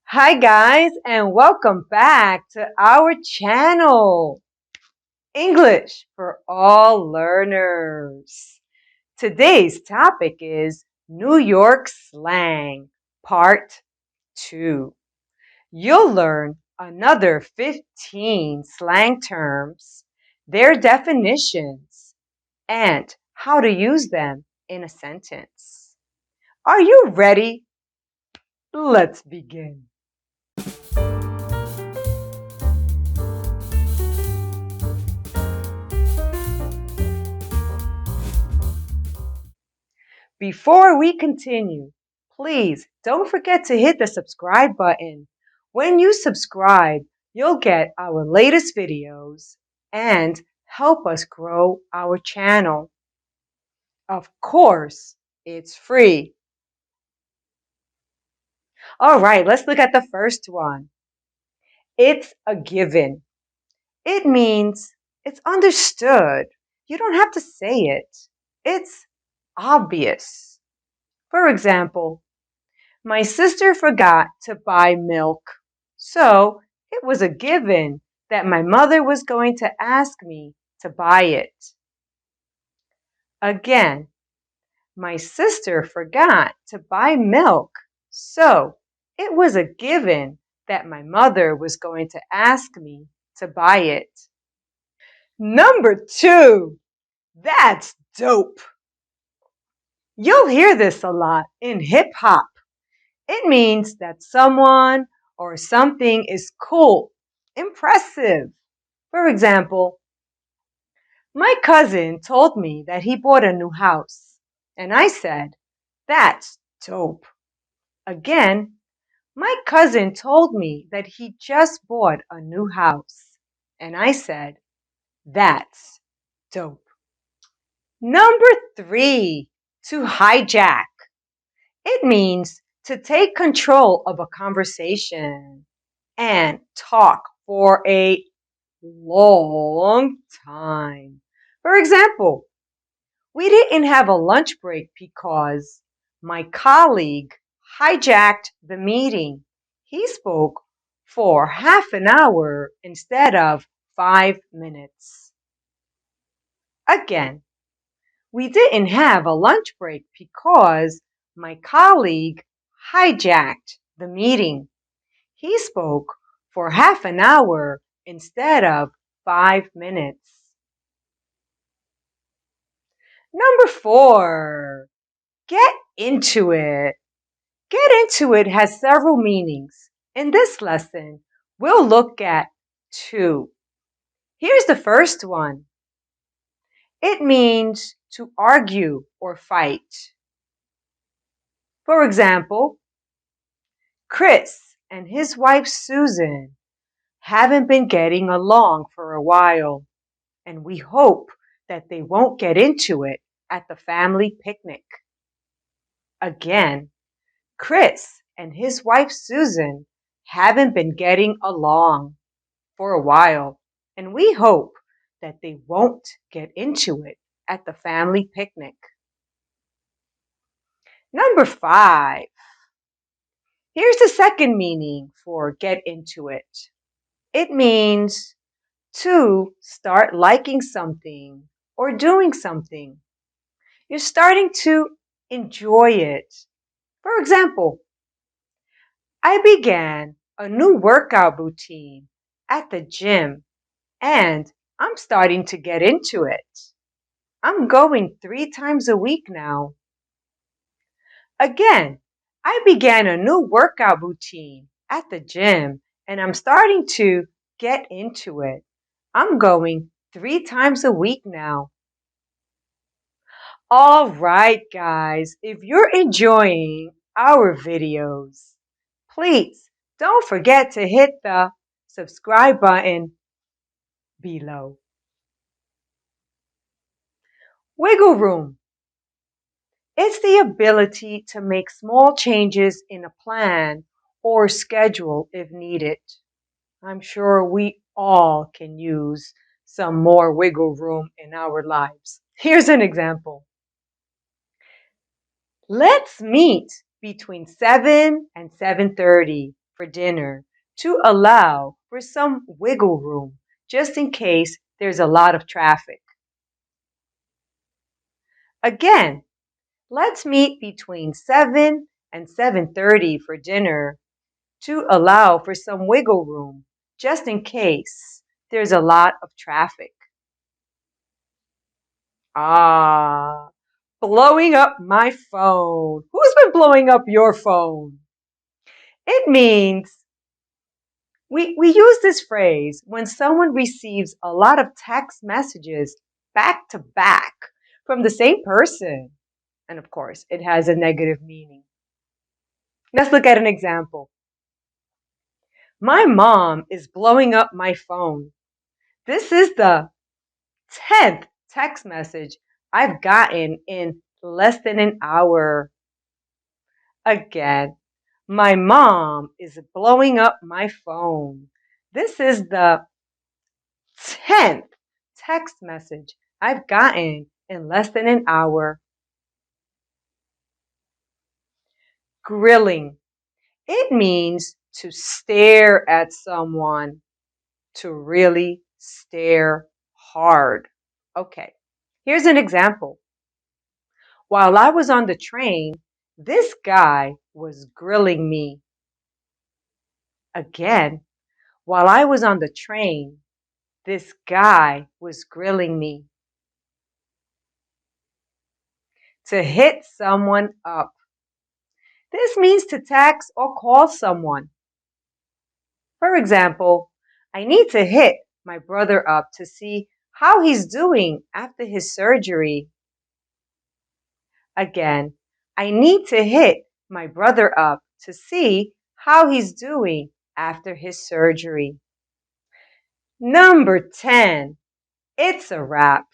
Hi guys, and welcome back to our channel, English for All Learners. Today's topic is New York slang, part 2. You'll learn another 15 slang terms, their definitions, and how to use them in a sentence. Are you ready? Let's begin. Before we continue, please don't forget to hit the subscribe button. When you subscribe, you'll get our latest videos and help us grow our channel. Of course, it's free. All right, let's look at the first one. It's a given. It means it's understood. You don't have to say it. It's obvious. For example, my sister forgot to buy milk, so it was a given that my mother was going to ask me to buy it. Again, my sister forgot to buy milk, so it was a given that my mother was going to ask me to buy it. Number 2, that's dope. You'll hear this a lot in hip hop. It means that someone or something is cool, impressive. For example, my cousin told me that he bought a new house, and I said, "That's dope." Again, my cousin told me that he just bought a new house, and I said, "That's dope." Number 3, to hijack. It means to take control of a conversation and talk for a long time. For example, we didn't have a lunch break because my colleague hijacked the meeting. He spoke for half an hour instead of 5 minutes. Again, we didn't have a lunch break because my colleague hijacked the meeting. He spoke for half an hour instead of 5 minutes. Number 4, get into it. Get into it has several meanings. In this lesson, we'll look at 2. Here's the first one. It means to argue or fight. For example, Chris and his wife Susan haven't been getting along for a while, and we hope that they won't get into it at the family picnic. Again, Chris and his wife Susan haven't been getting along for a while, and we hope that they won't get into it at the family picnic. Number 5. Here's the second meaning for get into it. It means to start liking something or doing something. You're starting to enjoy it. For example, I began a new workout routine at the gym and I'm starting to get into it. I'm going 3 times a week now. Again, I began a new workout routine at the gym and I'm starting to get into it. I'm going 3 times a week now. All right, guys, if you're enjoying our videos, please don't forget to hit the subscribe button below. Wiggle room. It's the ability to make small changes in a plan or schedule if needed. I'm sure we all can use some more wiggle room in our lives. Here's an example. Let's meet between 7 and 7:30 for dinner to allow for some wiggle room just in case there's a lot of traffic. Again, let's meet between 7 and 7:30 for dinner to allow for some wiggle room just in case there's a lot of traffic. Ah, blowing up my phone. Who's been blowing up your phone? It means we use this phrase when someone receives a lot of text messages back to back from the same person. And of course, it has a negative meaning. Let's look at an example. My mom is blowing up my phone. This is the 10th text message I've gotten in less than an hour. Again, my mom is blowing up my phone. This is the 10th text message I've gotten in less than an hour. Grilling. It means to stare at someone, to really stare hard. Okay, here's an example. While I was on the train, this guy was grilling me. Again, while I was on the train, this guy was grilling me. To hit someone up. This means to text or call someone. For example, I need to hit my brother up to see how he's doing after his surgery. Again, I need to hit my brother up to see how he's doing after his surgery. Number 10, it's a wrap.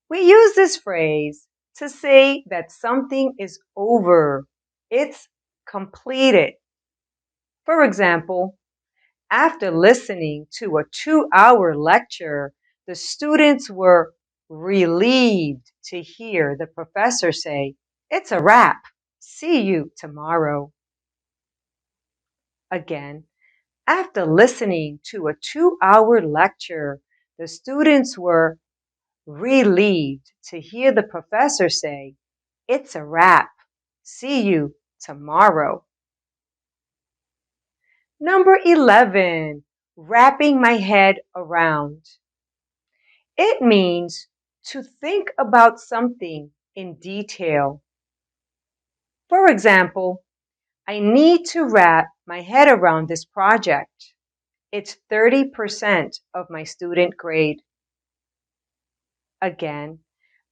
We use this phrase to say that something is over. It's completed. For example, after listening to a 2-hour lecture, the students were relieved to hear the professor say, "It's a wrap. See you tomorrow." Again, after listening to a 2-hour lecture, the students were relieved to hear the professor say, "It's a wrap. See you tomorrow." Number 11, wrapping my head around. It means to think about something in detail. For example, I need to wrap my head around this project. It's 30% of my student grade. Again,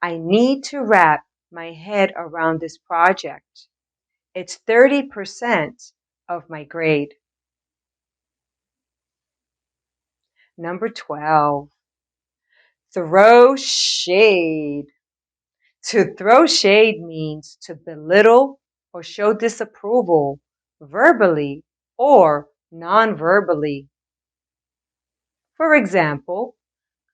I need to wrap my head around this project. It's 30% of my grade. Number 12, throw shade. To throw shade means to belittle or show disapproval verbally or non-verbally. For example,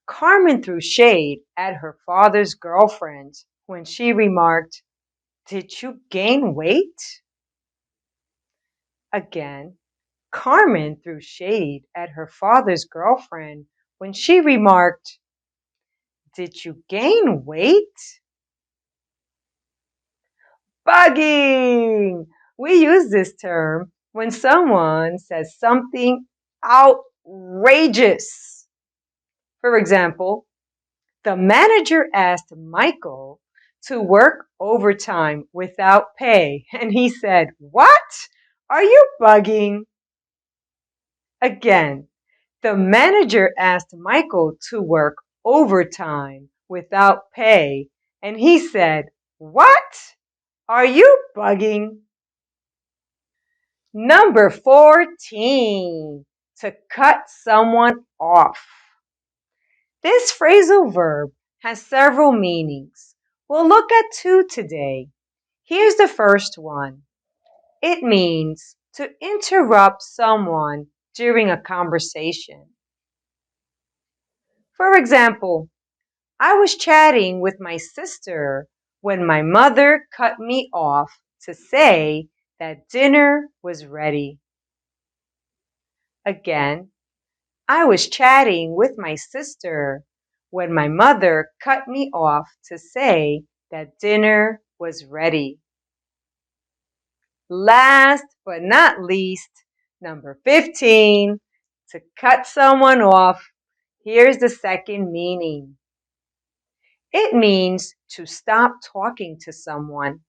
Carmen threw shade at her father's girlfriend when she remarked, "Did you gain weight?" Again, Carmen threw shade at her father's girlfriend when she remarked, "Did you gain weight?" Bugging! We use this term when someone says something outrageous. For example, the manager asked Michael to work overtime without pay, and he said, "What? Are you bugging?" Again, the manager asked Michael to work overtime without pay, and he said, "What? Are you bugging?" Number 14, to cut someone off. This phrasal verb has several meanings. We'll look at two today. Here's the first one. It means to interrupt someone during a conversation. For example, I was chatting with my sister when my mother cut me off to say that dinner was ready. Again, I was chatting with my sister when my mother cut me off to say that dinner was ready. Last but not least, number 15, to cut someone off. Here's the second meaning. It means to stop talking to someone.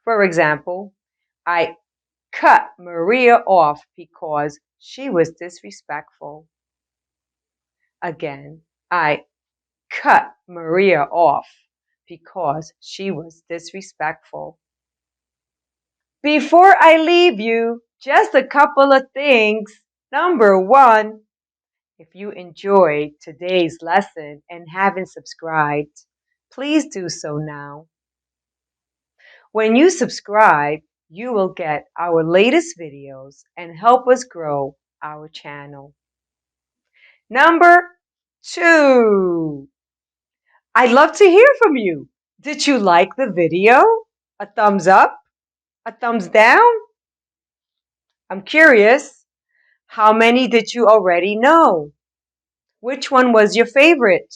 For example, I cut Maria off because she was disrespectful. Again, I cut Maria off because she was disrespectful. Before I leave you, just a couple of things. Number one, if you enjoyed today's lesson and haven't subscribed, please do so now. When you subscribe, you will get our latest videos and help us grow our channel. Number two, I'd love to hear from you. Did you like the video? A thumbs up? A thumbs down? I'm curious. How many did you already know? Which one was your favorite?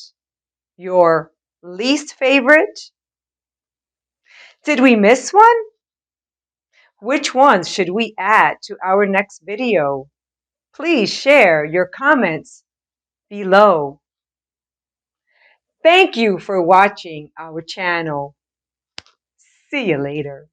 Your least favorite? Did we miss one? Which ones should we add to our next video? Please share your comments below. Thank you for watching our channel. See you later.